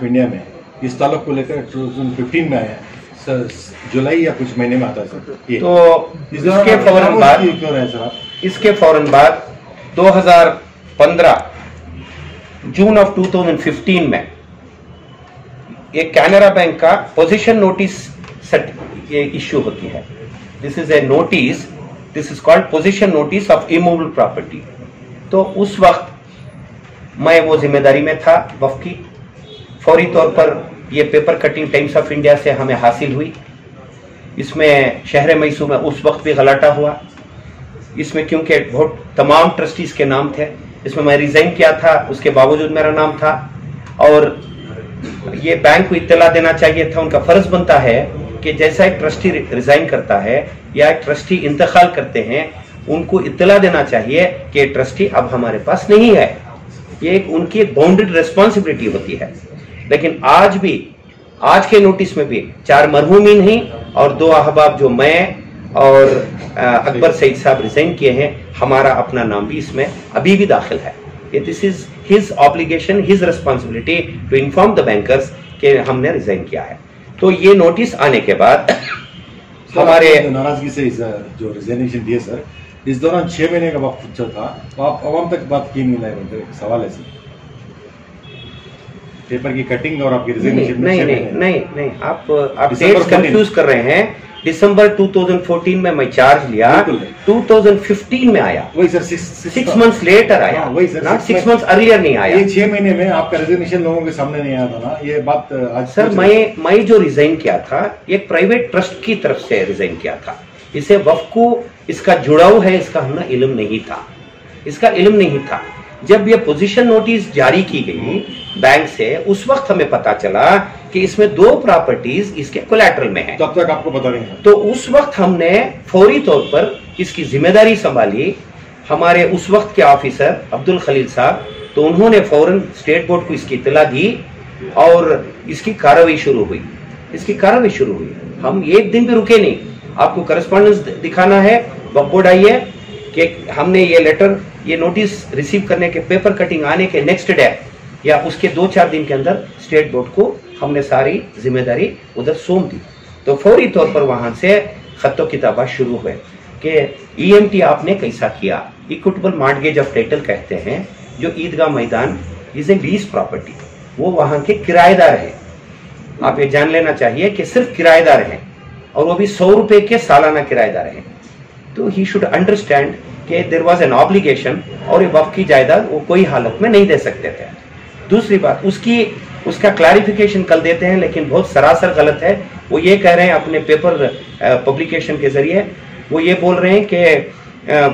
Of India में इस ताल्लुक को लेकर 2015 में आया सर, जुलाई या कुछ महीने में आता है सर। तो इसके फौरन बाद 2015 जून ऑफ 2015 में एक कैनरा बैंक का पोजीशन नोटिस इश्यू होती है। This is a notice, this is called position notice of immovable property. तो उस वक्त मैं वो जिम्मेदारी में था वफ की। फौरी तौर पर ये paper cutting times of India से हमें हासिल हुई। इसमें शहर मैसूर में उस वक्त भी गलाटा हुआ। इसमें क्योंकि बहुत तमाम ट्रस्टीज के नाम थे, इसमें मैं रिजाइन किया था, उसके बावजूद मेरा नाम था। और ये बैंक को इत्तला देना चाहिए था, उनका फर्ज बनता है कि जैसा एक ट्रस्टी रिजाइन करता है या एक ट्रस्टी इंतकाल करते हैं, उनको इत्तला देना चाहिए कि ट्रस्टी अब हमारे पास नहीं है। ये उनकी एक बाउंडेड रिस्पॉन्सिबिलिटी होती है। लेकिन आज भी, आज के नोटिस में भी 4 मरहूमीन हैं और 2 अहबाब जो मैं और अकबर सईद साहब रिजाइन किए हैं, हमारा अपना नाम भी इसमें अभी भी दाखिल है। This is his obligation, his responsibility to inform the bankers कि हमने रिजाइन किया है। तो ये नोटिस आने के बाद हमारे नाराजगी से जो रिजाइनेशन दिए सर, इस दौरान 6 महीने का वक्त जो था, तो आप आवाम तक बात की नहीं लाए। सवाल है सर, पेपर की कटिंग और आपकी रिजाइनेशन में नहीं, आप डेट्स कंफ्यूज कर रहे हैं। दिसंबर 2014 में मैं चार्ज लिया, 2015 में आया। वही सर, 6 मंथ्स लेटर आया। वही सर, 6 मंथ्स अर्लियर नहीं आया। ये 6 महीने में आपका रिजाइनेशन लोगों के सामने नहीं आया था ना, ये बात आज सर मैं जो रिजाइन किया था, एक प्राइवेट ट्रस्ट की तरफ से रिजाइन किया था। इसे वक्फ को इसका जुड़ाव है, इसका हमें इल्म नहीं था, इसका इल्म नहीं था। जब ये पोजीशन नोटिस जारी की गई बैंक से, उस वक्त हमें पता चला कि इसमें 2 प्रॉपर्टीज इसके कोलैटरल में हैं। तब तक आपको पता नहीं था। तो उस वक्त हमने फौरी तौर पर इसकी जिम्मेदारी संभाली। हमारे उस वक्त के ऑफिसर अब्दुल खलील साहब, तो उन्होंने फौरन स्टेट बोर्ड को इसकी इत्तला दी और इसकी कार्रवाई शुरू हुई। हम एक दिन भी रुके नहीं। आपको करस्पॉन्डेंस दिखाना है, वक्फ बोर्ड आइए कि हमने ये लेटर, ये नोटिस रिसीव करने के पेपर कटिंग आने के नेक्स्ट डे या उसके 2-4 दिन के अंदर स्टेट बोर्ड को हमने सारी जिम्मेदारी उधर सौंप दी। तो फौरी तौर पर वहां से खत्तो किताबा शुरू हुए कि ईएमटी आपने कैसा किया। इक्विटेबल मॉर्टगेज ऑफ टाइटल कहते हैं, जो ईदगाह मैदान इज ए लीज प्रॉपर्टी, वो वहां के किराएदार हैं। आप ये जान लेना चाहिए कि सिर्फ किराएदार हैं, और वो भी 100 रुपए के सालाना किराएदार हैं। तो ही शुड अंडरस्टैंड कि देयर वाज एन ऑब्लिगेशन, और ये वक्फ की जायदाद वो कोई हालत में नहीं दे सकते थे। दूसरी बात, उसका क्लैरिफिकेशन कल देते हैं, लेकिन बहुत सरासर गलत है। वो ये कह रहे हैं अपने पेपर पब्लिकेशन के जरिए, वो ये बोल रहे हैं कि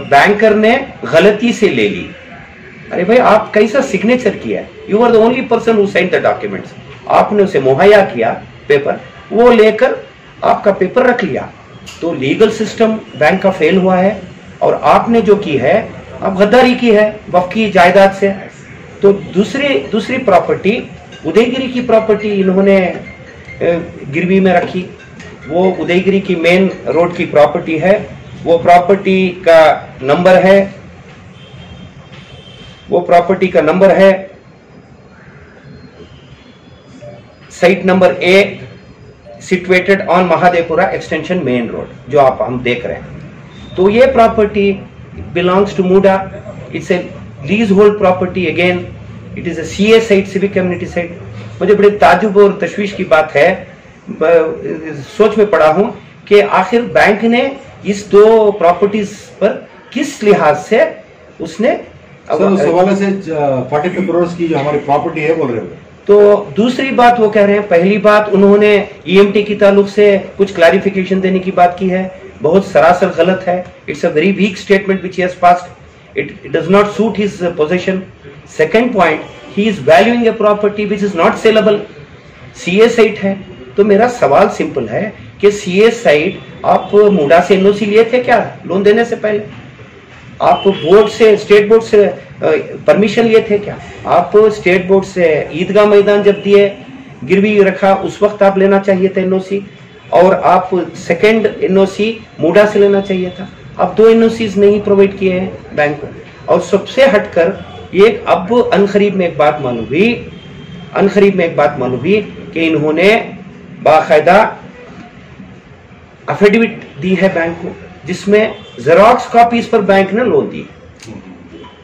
बैंकर ने गलती से ले ली। अरे भाई, आप कैसा सिग्नेचर किया? You are the only person who signed the documents. आपने उसे मुहैया किया पेपर, वो लेकर आपका पेपर रख लिया। तो लीगल सिस्टम बैंक का फेल हुआ है, और आपने जो की है, आप गद्दारी की है वक्फ की जायदाद से। तो दूसरी प्रॉपर्टी, उदयगिरी की प्रॉपर्टी इन्होंने गिरवी में रखी। वो उदयगिरी की मेन रोड की प्रॉपर्टी है। वो प्रॉपर्टी का नंबर है site number A, situated on Mahadevapura extension main road, जो हम देख रहे हैं। तो ये property belongs to MUDA. It's a leasehold property. Again it is a CA site, civic community site. मुझे बड़े ताजुब और तशवीश की बात है, सोच में पड़ा हूं कि आखिर बैंक ने इस 2 प्रॉपर्टीज पर किस लिहाज से उसने उस हवाले से 42 करोड़ की जो हमारी प्रॉपर्टी है बोल रहे हो। तो दूसरी बात वो कह रहे हैं, पहली बात उन्होंने ईएमटी की ताल्लुक से कुछ क्लैरिफिकेशन देने की बात की है, बहुत सरासर गलत है। It's a very weak statement which he has passed. It does not suit his position. Second point, he is valuing a property which is not sellable. CA site है। तो मेरा सवाल सिंपल है कि CA साइट आप मूडा से NOC लिए थे क्या लोन देने से पहले? आप बोर्ड से, स्टेट बोर्ड से परमिशन लिए थे क्या? आप स्टेट बोर्ड से ईदगाह मैदान जब दिए, गिरवी रखा, उस वक्त आप लेना चाहिए था एनओसी, और आप सेकंड एनओसी मूडा से लेना चाहिए था। अब 2 एनओसीज नहीं प्रोवाइड किए हैं बैंक को। और सबसे हटकर एक अब अनखरीब में एक बात मालूम हुई अनकरीब में एक बात मालूम हुई कि इन्होंने बाकायदा एफिडेविट दी है बैंक को, जिसमें जेरॉक्स कॉपीज पर बैंक ने लोन दी,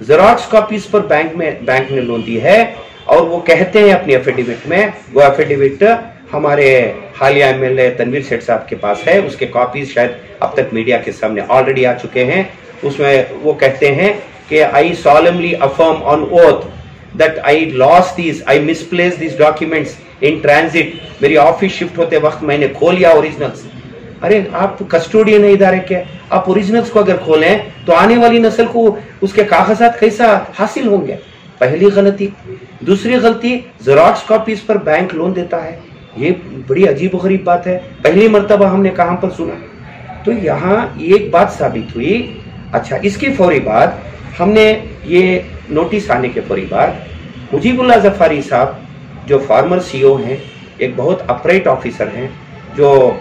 जेरॉक्स कॉपीज पर बैंक ने लोन दी है। और वो कहते हैं अपनी एफिडेविट में, वो एफिडेविट हमारे हालिया एमएलए तनवीर सेठ साहब के पास है, उसके कॉपीज शायद अब तक मीडिया के सामने ऑलरेडी आ चुके हैं। उसमें वो कहते हैं कि I solemnly affirm on oath that I lost these, I misplace these documents in transit. मेरी ऑफिस शिफ्ट होते वक्त मैंने खो लिया ओरिजिनल्स। अरे आप कस्टोडियन है इदारे के, आप ओरिजिनल्स को अगर खोलें तो आने वाली नस्ल को उसके कागजात कैसा हासिल होंगे? पहली गलती। दूसरी गलती, जेरॉक्स कॉपीज पर बैंक लोन देता है, ये बड़ी अजीब गरीब बात है, पहली मर्तबा हमने कहां पर सुना। तो यहाँ एक बात साबित हुई। अच्छा, इसके फौरी बाद हमने ये नोटिस आने के फौरी बाद मुजीबुल्लाह जफारी साहब जो फॉर्मर सीईओ हैं, एक बहुत अपराइट ऑफिसर हैं, जो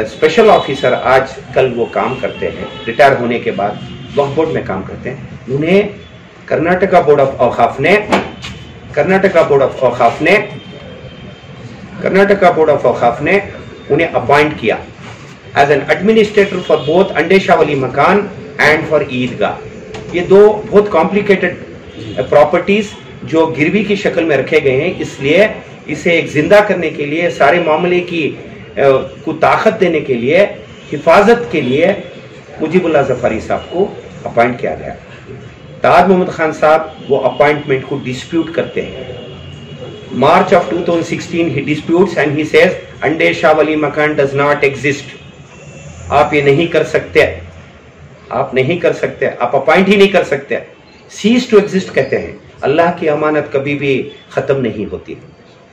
स्पेशल ऑफिसर आज कल वो काम करते हैं, रिटायर होने के बाद वक्फ बोर्ड में काम करते हैं, उन्हें कर्नाटका बोर्ड ऑफ औकाफ ने उन्हें अपॉइंट किया as an administrator for both अंडेशा वली मकान एंड फॉर ईदगाह। ये दो बहुत कॉम्प्लिकेटेड प्रॉपर्टीज जो गिरवी की शक्ल में रखे गए हैं, इसलिए इसे एक जिंदा करने के लिए, सारे मामले की को ताकत देने के लिए, हिफाजत के लिए मुजीबुल्लाह जफारी साहब को अपॉइंट किया गया। ताज मोहम्मद खान साहब वो अपॉइंटमेंट को डिस्प्यूट करते हैं। March of 2016 he disputes and he says अंडेशा वली मकान डज नॉट एग्जिस्ट। आप ये नहीं कर सकते, आप नहीं कर सकते, आप अपॉइंट ही नहीं कर सकते। सीज टू एग्जिस्ट कहते हैं। अल्लाह की अमानत कभी भी खत्म नहीं होती।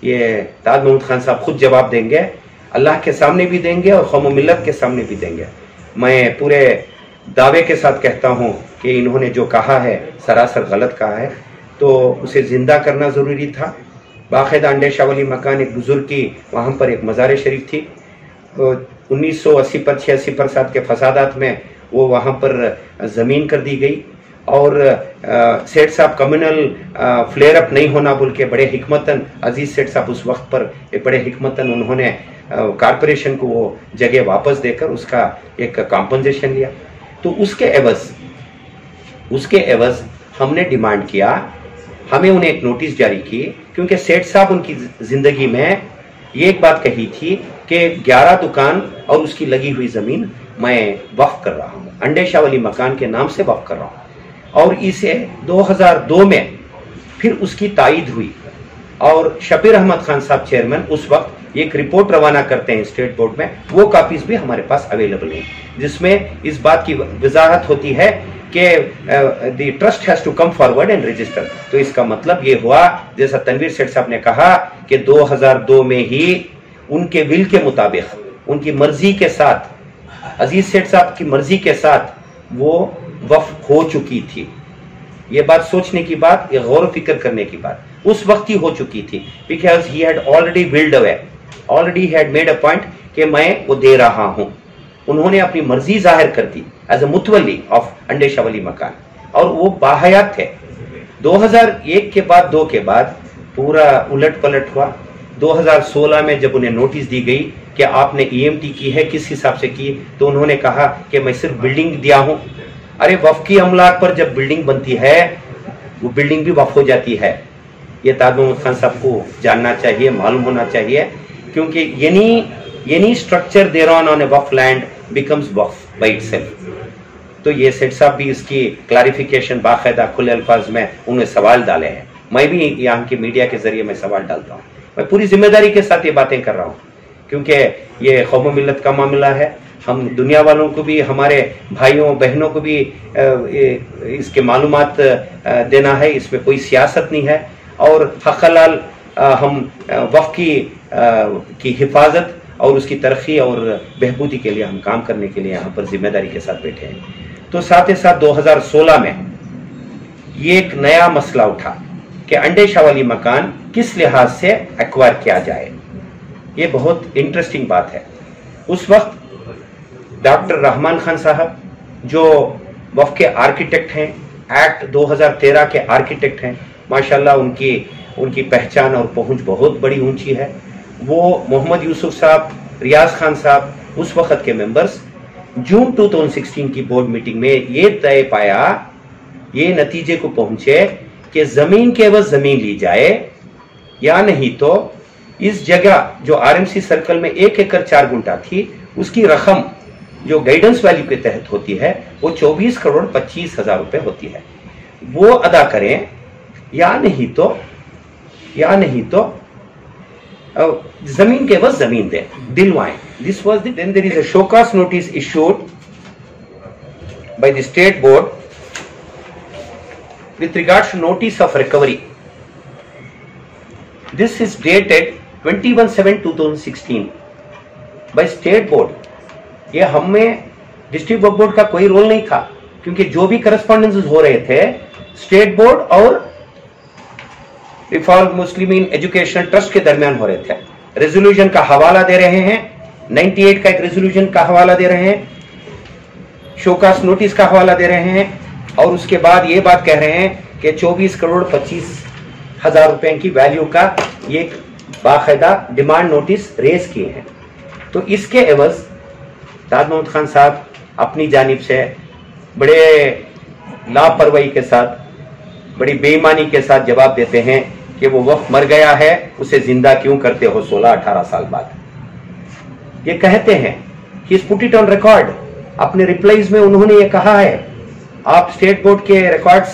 ये ताज मोहम्मद खान साहब खुद जवाब देंगे, अल्लाह के सामने भी देंगे और कौम मिल्लत के सामने भी देंगे। मैं पूरे दावे के साथ कहता हूं कि इन्होंने जो कहा है सरासर गलत कहा है, तो उसे जिंदा करना जरूरी था। बाकायदा अंडेशा वली मकान एक बुजुर्ग की वहां पर एक मज़ार शरीफ थी। 1980 पर 86 पर 7 के फसादात में वो वहां पर जमीन कर दी गई और सेठ साहब कम्युनल फ्लेयर अप नहीं होना बोल के बड़े हिकमतन, अजीज सेठ साहब उस वक्त पर एक बड़े हिकमतन उन्होंने कारपोरेशन को वो जगह वापस देकर उसका एक कॉम्पनसेशन लिया। तो उसके एवज हमने डिमांड किया, हमें उन्हें एक नोटिस जारी की, क्योंकि सेठ साहब उनकी जिंदगी में ये एक बात कही थी कि 11 दुकान और उसकी लगी हुई जमीन मैं वक्फ कर रहा हूँ, अंडेशा वली मकान के नाम से वक्फ कर रहा हूँ। और इसे 2002 में फिर उसकी तायीद हुई और शबीर अहमद खान साहब चेयरमैन उस वक्त एक रिपोर्ट रवाना करते हैं स्टेट बोर्ड में। वो कॉपीज भी हमारे पास अवेलेबल हैं, जिसमें इस बात की वजाहत होती है कि the trust has to come forward and register. तो इसका मतलब ये हुआ, जैसा तनवीर सेठ साहब ने कहा, कि 2002 में ही उनके विल के मुताबिक, उनकी मर्जी के साथ, अजीज सेठ साहब की मर्जी के साथ वो वक्फ हो चुकी थी। ये बात सोचने की बात, ये गौर फिक्र करने की बात उस वक्त ही हो चुकी थी, because he had already willed away, already had made a point कि मैं वो दे रहा हूं। उन्होंने अपनी मर्जी जाहिर कर दी एज अ मुतवल्ली ऑफ अंडेशा वली मकान, और वो बाहयात थे। 2001 के बाद 2 के बाद पूरा उलट पलट हुआ। 2016 में जब उन्हें नोटिस दी गई कि आपने ईएमटी की है, किस हिसाब से की, तो उन्होंने कहा कि मैं सिर्फ बिल्डिंग दिया हूं। अरे वक्फ की अमलाक पर जब बिल्डिंग बनती है, वो बिल्डिंग भी वक्फ हो जाती है। ये ताज मोहम्मद खान साहब को जानना चाहिए, मालूम होना चाहिए, क्योंकि यानी structure there on a waqf land becomes waqf by itself. तो ये सेठ साहब भी इसकी क्लैरिफिकेशन बाकायदा खुले अल्फाज में उन्हें सवाल डाले हैं। मैं भी यहाँ की मीडिया के जरिए मैं सवाल डालता हूँ। मैं पूरी जिम्मेदारी के साथ ये बातें कर रहा हूँ, क्योंकि ये कौम मिल्लत का मामला है। हम दुनिया वालों को भी, हमारे भाइयों बहनों को भी इसके मालूमात देना है, इसमें कोई सियासत नहीं है। और हक हलाल हम वक्फ की हिफाजत और उसकी तरक्की और बहबूदी के लिए हम काम करने के लिए यहाँ पर जिम्मेदारी के साथ बैठे हैं। तो साथ ही साथ 2016 में ये एक नया मसला उठा कि अंडेशा वाली मकान किस लिहाज से एक्वायर किया जाए। ये बहुत इंटरेस्टिंग बात है। उस वक्त डॉक्टर रहमान खान साहब जो वक्फ के आर्किटेक्ट हैं, एक्ट 2013 के आर्किटेक्ट हैं, माशाल्लाह उनकी उनकी पहचान और पहुंच बहुत बड़ी ऊंची है। वो मोहम्मद यूसुफ साहब, रियाज खान साहब, उस वक्त के मेंबर्स जून 2016 की बोर्ड मीटिंग में ये तय पाया, ये नतीजे को पहुंचे कि जमीन के एवज जमीन ली जाए या नहीं तो इस जगह जो आरएमसी सर्कल में 1 एकड़ 4 गुंठा थी उसकी रकम जो गाइडेंस वैल्यू के तहत होती है वो 24 करोड़ 25 हजार रुपए होती है, वो अदा करें या नहीं तो जमीन के एवज जमीन दे दिलवाएं। This was then there is a show cause notice issued by the state board with regards to notice of recovery. This is dated 21/7/2016 by state board. ये हमें डिस्ट्रिक्ट बोर्ड का कोई रोल नहीं था, क्योंकि जो भी करस्पॉन्डेंसेस हो रहे थे स्टेट बोर्ड और रिफॉर्म मुस्लिमीन एजुकेशनल ट्रस्ट के दरमियान हो रहे थे। रेजोल्यूशन का हवाला दे रहे हैं, 98 का एक रेजोल्यूशन का हवाला दे रहे हैं, शोकास नोटिस का हवाला दे रहे हैं, और उसके बाद ये बात कह रहे हैं कि 24 करोड़ 25 हजार रुपए की वैल्यू का ये बाकायदा डिमांड नोटिस रेज किए हैं। तो इसके एवज ताज महमूद खान साहब अपनी जानिब से बड़े लापरवाही के साथ, बड़ी बेईमानी के साथ जवाब देते हैं कि वो वक्त मर गया है, उसे जिंदा क्यों करते हो 16-18 साल बाद। ये कहते हैं कि पुट इट ऑन रिकॉर्ड, अपने रिप्लाईज में उन्होंने ये कहा है आप स्टेट बोर्ड के रिकॉर्ड्स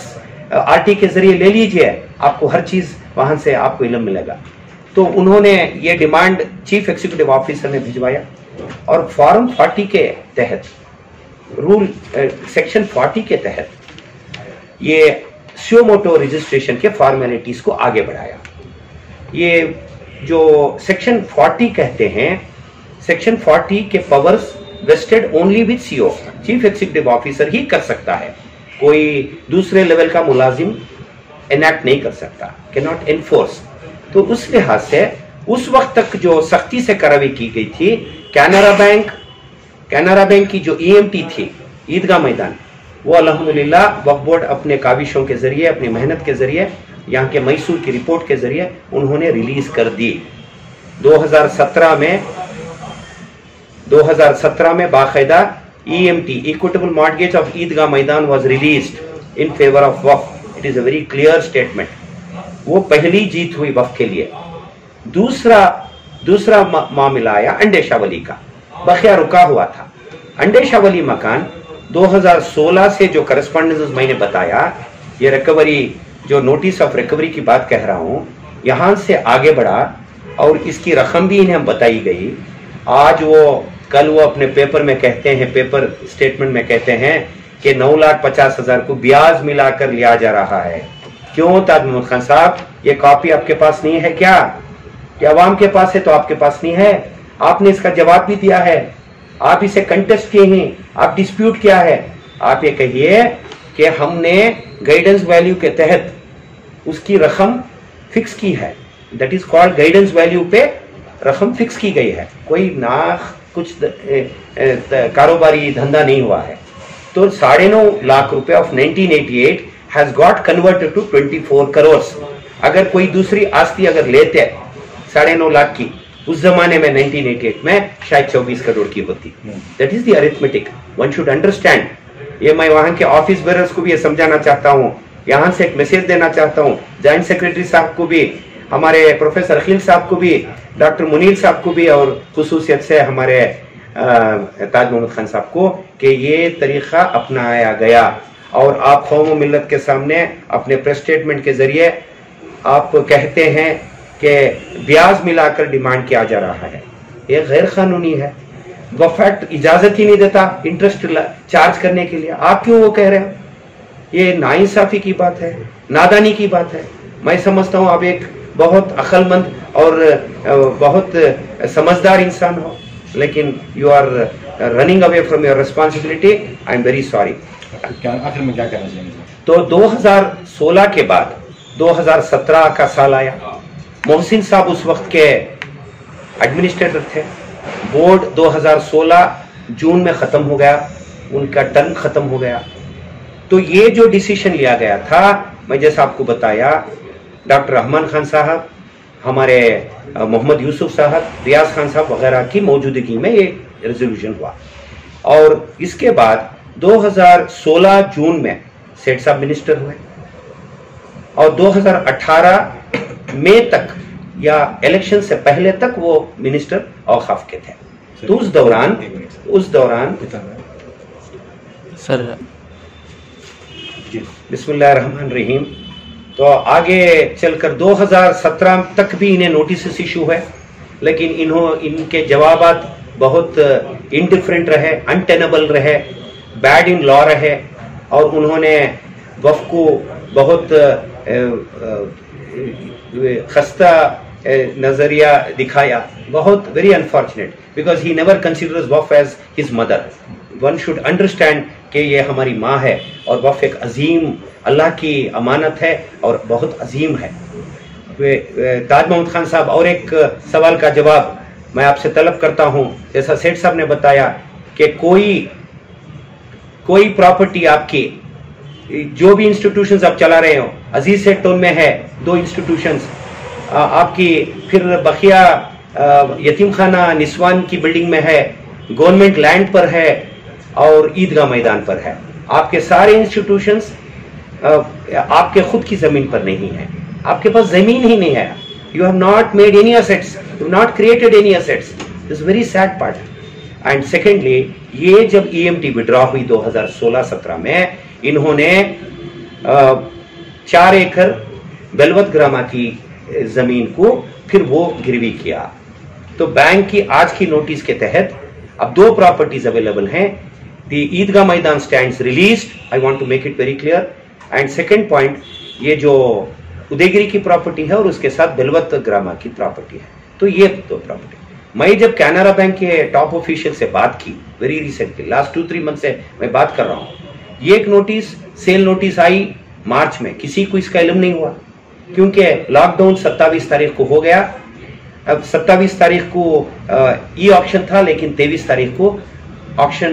आरटी के जरिए ले लीजिए, आपको हर चीज वहां से आपको इल्म मिलेगा। तो उन्होंने ये डिमांड चीफ एग्जीक्यूटिव ऑफिसर ने भिजवाया और फॉर्म 40 के तहत, रूल सेक्शन 40 के तहत ये सुमोटो रजिस्ट्रेशन के फॉर्मेलिटीज को आगे बढ़ाया। ये जो सेक्शन 40 कहते हैं, सेक्शन 40 के powers vested only with CO, chief executive officer ही कर सकता है, कोई दूसरे लेवल का मुलाजिम एनैक्ट नहीं कर सकता, कैन नॉट एनफोर्स। तो उस लिहाज से उस वक्त तक जो सख्ती से कार्रवाई की गई थी, कैनरा बैंक की जो ईएमटी थी ईदगाह मैदान, वो अल्हम्दुलिल्लाह वक्फ बोर्ड अपने काविशों के जरिए, अपनी मेहनत के जरिए, यहाँ के मैसूर की रिपोर्ट के जरिए उन्होंने रिलीज कर दी। 2017 में बाकायदा EMT, इक्विटेबल मॉर्गेज ऑफ ईदगाह मैदान was released in favour of Waqf. It is a very clear statement. वो पहली जीत हुई वक्फ के लिए। दूसरा मामला आया अंडेशा वली का, बखिया रुका हुआ था। अंडेशा वली मकान 2016 से जो करस्पॉन्डेंस मैंने बताया, ये रिकवरी जो नोटिस ऑफ रिकवरी की बात कह रहा हूं, यहां से आगे बढ़ा और इसकी रकम भी इन्हें बताई गई। आज कल वो अपने पेपर में कहते हैं, पेपर स्टेटमेंट में कहते हैं कि 9,50,000 को ब्याज मिलाकर लिया जा रहा है। क्यों ताज महमूद खान साहब, ये कॉपी आपके पास नहीं है क्या? अवाम के पास है तो आपके पास नहीं है? आपने इसका जवाब भी दिया है, आप इसे कंटेस्ट किए हैं, आप डिस्प्यूट किया है। आप ये कहिए कि हमने गाइडेंस वैल्यू के तहत उसकी रकम फिक्स की है, that is called guidance value पे रकम फिक्स की गई है, कोई ना कुछ कारोबारी धंधा नहीं हुआ है। तो 9.5 लाख रुपए of 1988 has got converted to 24 crore. अगर कोई दूसरी आस्ती अगर लेते 9.5 लाख की, उस जमाने में 1988 में शायद 24 करोड़ की होती। That is the arithmetic, one should understand. ये मैं वहां के ऑफिस बेरर्स को भी ये समझाना चाहता हूँ, यहां से एक मैसेज देना चाहता हूँ, जॉइंट सेक्रेटरी साहब को भी, हमारे प्रोफेसर अखिल साहब को भी, डॉक्टर मुनीर साहब को भी, और खुसूसियत से हमारे ताज महमूद खान साहब को, कि ये तरीका अपनाया गया। और आप कौम मिल्लत के सामने अपने प्रेस स्टेटमेंट के जरिए आप कहते हैं कि ब्याज मिलाकर डिमांड किया जा रहा है, ये गैर कानूनी है। वफैक्ट इजाजत ही नहीं देता इंटरेस्ट चार्ज करने के लिए, आप क्यों वो कह रहे हो? ये नाइंसाफी की बात है, नादानी की बात है। मैं समझता हूँ आप एक बहुत अक्लमंद और बहुत समझदार इंसान हो, लेकिन you are running away from your responsibility. I am very sorry. आखिर में क्या कहना चाहिए? तो 2016 के बाद 2017 का साल आया। मोहसिन साहब उस वक्त के एडमिनिस्ट्रेटर थे। बोर्ड 2016 जून में खत्म हो गया, उनका टर्म खत्म हो गया। तो ये जो डिसीजन लिया गया था, मैं जैसा आपको बताया, डॉक्टर रहमान खान साहब, हमारे मोहम्मद यूसुफ साहब, रियाज खान साहब वगैरह की मौजूदगी में ये रेजोल्यूशन हुआ। और इसके बाद 2016 जून में सेठ साहब मिनिस्टर हुए और 2018 मई तक या इलेक्शन से पहले तक वो मिनिस्टर औकाफ के थे। तो उस दौरान सर बिस्मिल्लाहिर्रहमानिर्रहीम, तो आगे चलकर 2017 तक भी इन्हें नोटिस इशू है, लेकिन इनके जवाबात बहुत इनडिफरेंट रहे, अनटेनेबल रहे, बैड इन लॉ रहे और उन्होंने वफ़ को बहुत खस्ता नजरिया दिखाया, बहुत very unfortunate, because he never considers वफ़ as his mother. One should understand कि ये हमारी माँ है और वफ़ एक अजीम अल्लाह की अमानत है और बहुत अजीम है। ताज मोहम्मद खान साहब, और एक सवाल का जवाब मैं आपसे तलब करता हूं। जैसा सेठ साहब ने बताया कि कोई प्रॉपर्टी आपकी, जो भी इंस्टीट्यूशंस आप चला रहे हो, अजीज सेठ तो उनमें है 2 इंस्टीट्यूशंस आपकी, फिर बखिया यतीम खाना निस्वान की बिल्डिंग में है, गवर्नमेंट लैंड पर है और ईदगाह मैदान पर है। आपके सारे इंस्टीट्यूशंस आपके खुद की जमीन पर नहीं है, आपके पास जमीन ही नहीं है। You have not made any assets, you have not created any assets. This is very sad part. And secondly, ये जब EMT विड्रॉ हुई 2016-17 में, इन्होंने 4 एकड़ बेलवत ग्रामा की जमीन को फिर वो गिरवी किया। तो बैंक की आज की नोटिस के तहत अब 2 प्रॉपर्टीज अवेलेबल हैं। The Eidgah maidan stands released, I want to make it very clear. And second point, ये जो उदयगिरी की प्रॉपर्टी है और उसके साथ बेलवत ग्रामा की प्रॉपर्टी है। तो ये 2 प्रॉपर्टी। मैं जब कैनरा बैंक के टॉप ऑफिशियल से बात की वेरी रिसेंटली, लास्ट 2-3 मंथ से मैं बात कर रहा हूँ, ये एक नोटिस, सेल नोटिस आई मार्च में, किसी को इसका इल्म नहीं हुआ क्योंकि लॉकडाउन 27 तारीख को हो गया। अब 27 तारीख को ई ऑक्शन था, लेकिन 23 तारीख को ऑक्शन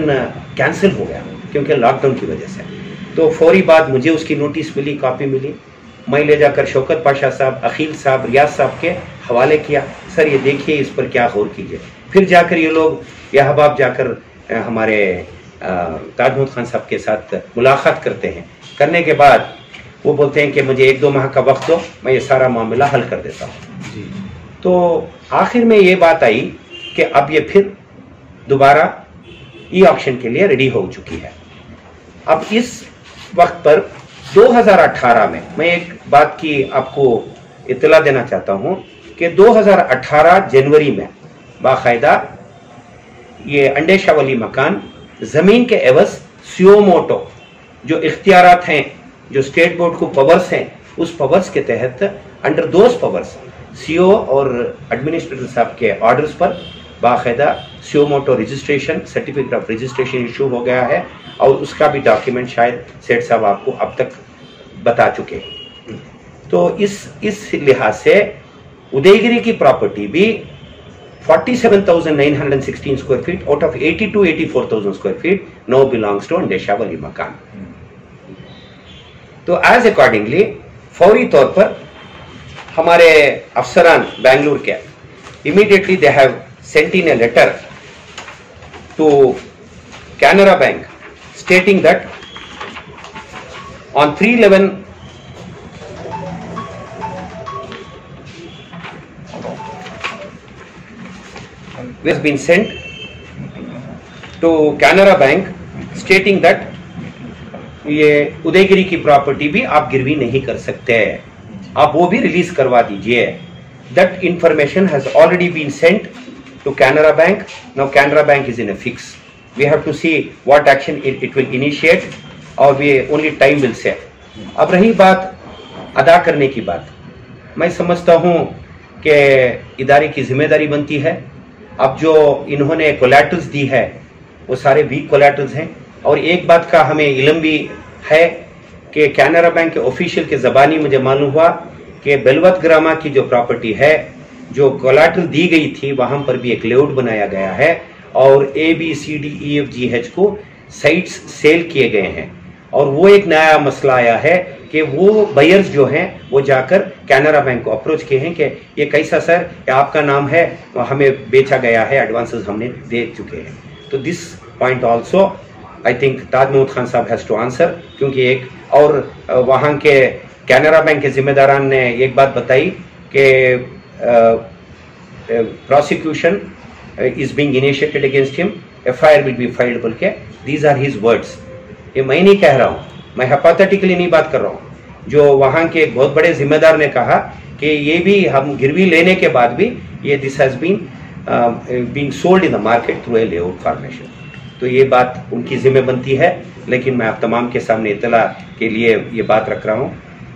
कैंसिल हो गया क्योंकि लॉकडाउन की वजह से। तो फौरी बाद मुझे उसकी नोटिस मिली, कॉपी मिली, मैं ले जाकर शौकत पाशा साहब, अखिल साहब, रियाज साहब के हवाले किया, सर ये देखिए, इस पर क्या गौर कीजिए। फिर जाकर ये लोग, यह अहबाब जाकर हमारे ताज मोहम्मद खान साहब के साथ मुलाकात करते हैं। करने के बाद वो बोलते हैं कि मुझे 1-2 माह का वक्त दो, मैं ये सारा मामला हल कर देता हूँ। तो आखिर में ये बात आई कि अब ये फिर दोबारा ई ऑक्शन के लिए रेडी हो चुकी है। अब इस वक्त पर 2018 में मैं एक बात की आपको इत्तला देना चाहता हूं कि 2018 जनवरी में बाकायदा ये अंडेशा वाली मकान जमीन के एवज सुओ मोटो जो इख्तियारात हैं, जो स्टेट बोर्ड को पावर्स हैं, उस पावर्स के तहत अंडर दोज पावर्स सीओ और एडमिनिस्ट्रेटर साहब के ऑर्डर्स पर बाकायदा suo motu registration, certificate of registration issue हो गया है और उसका भी डॉक्यूमेंट शायद सेठ साहब आपको अब तक बता चुके हैं। तो इस लिहाज से उदयगिरी की प्रॉपर्टी भी 47,916 square feet out of 82-84,000 square feet now belongs to अंडेशा वाली मकान। तो एज अकॉर्डिंगली फौरी तौर पर हमारे अफसरान बेंगलुरु के immediately they have sent in a letter to Canara Bank stating that on 3/11 has been sent to Canara Bank stating that ये उदयगिरी की प्रॉपर्टी भी आप गिरवी नहीं कर सकते, आप वो भी रिलीज करवा दीजिए। That information has already been sent to Canara Bank. Now Canara Bank is in a fix. We have to see what action it will initiate और we only time will say. अब रही बात अदा करने की बात, मैं समझता हूँ कि इदारे की जिम्मेदारी बनती है। अब जो इन्होंने कोलैटरल्स दी है वो सारे वीक कोलैटरल्स हैं और एक बात का हमें इल्म भी है कि कैनरा बैंक के ऑफिशियल के ज़बानी मुझे मालूम हुआ कि बेलवत ग्रामा की जो प्रॉपर्टी है, जो कोलैटरल दी गई थी, वहाँ पर भी एक लेआउट बनाया गया है और ABCDEFGH को साइट्स सेल किए गए हैं और वो एक नया मसला आया है कि वो बायर्स जो हैं वो जाकर कैनरा बैंक को अप्रोच किए हैं कि ये कैसा सर, ये आपका नाम है, हमें बेचा गया है, एडवांसेस हमने दे चुके हैं। तो this point also I think Taj Mahmood Khan साहब हैज टू आंसर, क्योंकि एक और वहाँ के कैनरा बैंक के जिम्मेदारान ने एक बात बताई कि prosecution is being initiated against him, FIR will be filed, बोल के दीज आर हिज वर्ड्स। ये मैं नहीं कह रहा हूँ, मैं हाइपोथेटिकली नहीं बात कर रहा हूँ, जो वहाँ के एक बहुत बड़े जिम्मेदार ने कहा कि ये भी हम गिरवी लेने के बाद भी ये this has been sold in the market through a layout formation. तो ये बात उनकी जिम्मे बनती है, लेकिन मैं आप तमाम के सामने इतला के लिए ये बात रख रहा हूँ।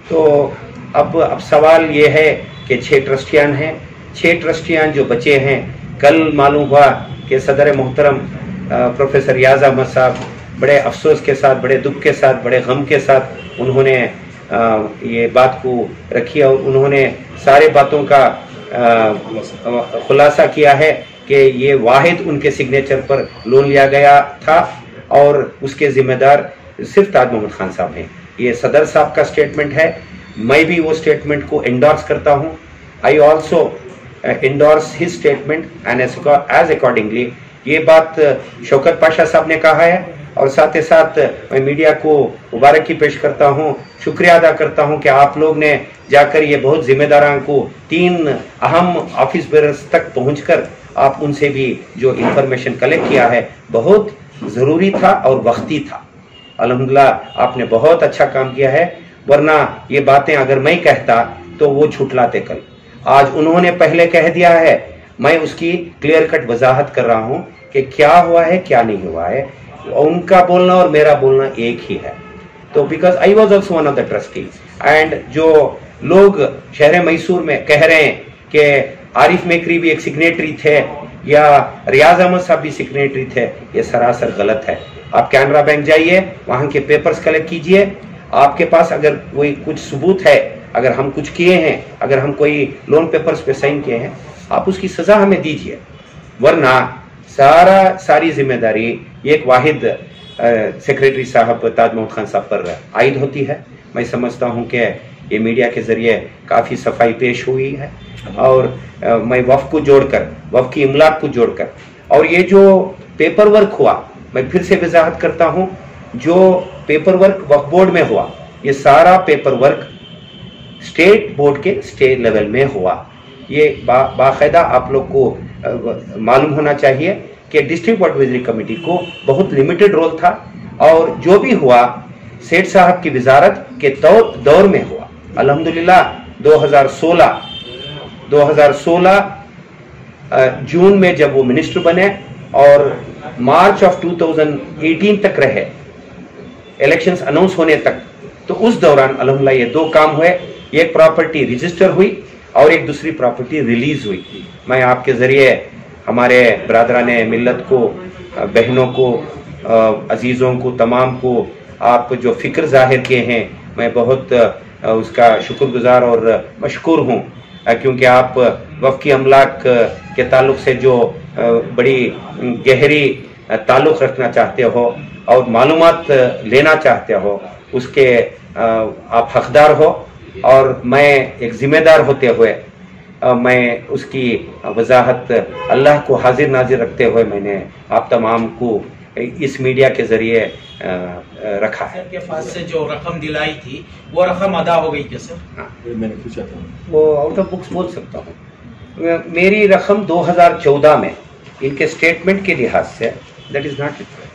तो अब सवाल ये है कि 6 ट्रस्टियान हैं, 6 ट्रस्टियान जो बचे हैं, कल मालूम हुआ कि सदर मोहतरम प्रोफेसर रियाज अहमद साहब बड़े अफसोस के साथ, बड़े दुख के साथ, बड़े गम के साथ उन्होंने ये बात को रखी और उन्होंने सारे बातों का खुलासा किया है कि ये वाहिद उनके सिग्नेचर पर लोन लिया गया था और उसके जिम्मेदार सिर्फ ताज महमूद खान साहब हैं। ये सदर साहब का स्टेटमेंट है, मैं भी वो स्टेटमेंट को एंडोर्स करता हूँ। I also endorse his statement and as accordingly ये बात शौकत पाशा साहब ने कहा है। और साथ ही साथ मैं मीडिया को मुबारकी पेश करता हूँ, शुक्रिया अदा करता हूँ कि आप लोग ने जाकर ये बहुत जिम्मेदारान को 3 अहम ऑफिस बेयर्स तक पहुंचकर आप उनसे भी जो इंफॉर्मेशन कलेक्ट किया है, बहुत ज़रूरी था और वक्ती था। अल्हम्दुलिल्लाह आपने बहुत अच्छा काम किया है, वरना ये बातें अगर मैं कहता तो वो छुटलाते कल। आज उन्होंने पहले कह दिया है, मैं उसकी क्लियर कट वजाहत कर रहा हूँ कि क्या हुआ है क्या नहीं हुआ है। उनका बोलना और मेरा बोलना एक ही है। तो because I was also one of the trustees and जो लोग शहर मैसूर में कह रहे हैं कि आरिफ मेकरी भी एक सिग्नेटरी थे या रियाज अहमद साहब भी सिग्नेटरी थे, ये सरासर गलत है। आप कैनरा बैंक जाइए, वहाँ के पेपर्स कलेक्ट कीजिए, आपके पास अगर कोई कुछ सबूत है, अगर हम कुछ किए हैं, अगर हम कोई लोन पेपर्स पे साइन किए हैं, आप उसकी सजा हमें दीजिए, वरना सारी जिम्मेदारी एक वाहिद सेक्रेटरी साहब ताज महमूद खान साहब पर आयद होती है। मैं समझता हूं कि ये मीडिया के जरिए काफ़ी सफाई पेश हुई है और मैं वफ़ को जोड़कर, वफ़ की इमलाक को जोड़कर, और ये जो पेपर वर्क हुआ, मैं फिर से वजाहत करता हूं, जो पेपर वर्क वक्फ बोर्ड में हुआ, ये सारा पेपर वर्क स्टेट बोर्ड के स्टेट लेवल में हुआ। ये बाकायदा आप लोग को मालूम होना चाहिए कि डिस्ट्रिक्ट एडवाइजरी कमेटी को बहुत लिमिटेड रोल था और जो भी हुआ सेठ साहब की वजारत के दौर में हुआ। अल्हम्दुलिल्लाह 2016 जून में जब वो मिनिस्टर बने और मार्च ऑफ 2018 तक रहे, इलेक्शंस अनाउंस होने तक, तो उस दौरान अल्हम्दुलिल्लाह ये 2 काम हुए, एक प्रॉपर्टी रजिस्टर हुई और एक दूसरी प्रॉपर्टी रिलीज हुई। मैं आपके जरिए हमारे बरादराने मिल्लत को, बहनों को, अजीज़ों को, तमाम को आप जो फ़िक्र ज़ाहिर किए हैं, मैं बहुत उसका शुक्रगुजार और मशकूर हूँ, क्योंकि आप वफ़ की अमलाक के ताल्लुक़ से जो बड़ी गहरी ताल्लुक़ रखना चाहते हो और मालूमात लेना चाहते हो, उसके आप हकदार हो और मैं एक ज़िम्मेदार होते हुए मैं उसकी वजाहत अल्लाह को हाजिर नाजिर रखते हुए मैंने आप तमाम को इस मीडिया के जरिए रखा है। के पास से जो रकम दिलाई थी वो रकम अदा हो गई क्या सर? हाँ, मैंने पूछा था, वो आउट ऑफ बुक्स बोल सकता हूँ। मेरी रकम 2014 में इनके स्टेटमेंट के लिहाज say that is not required.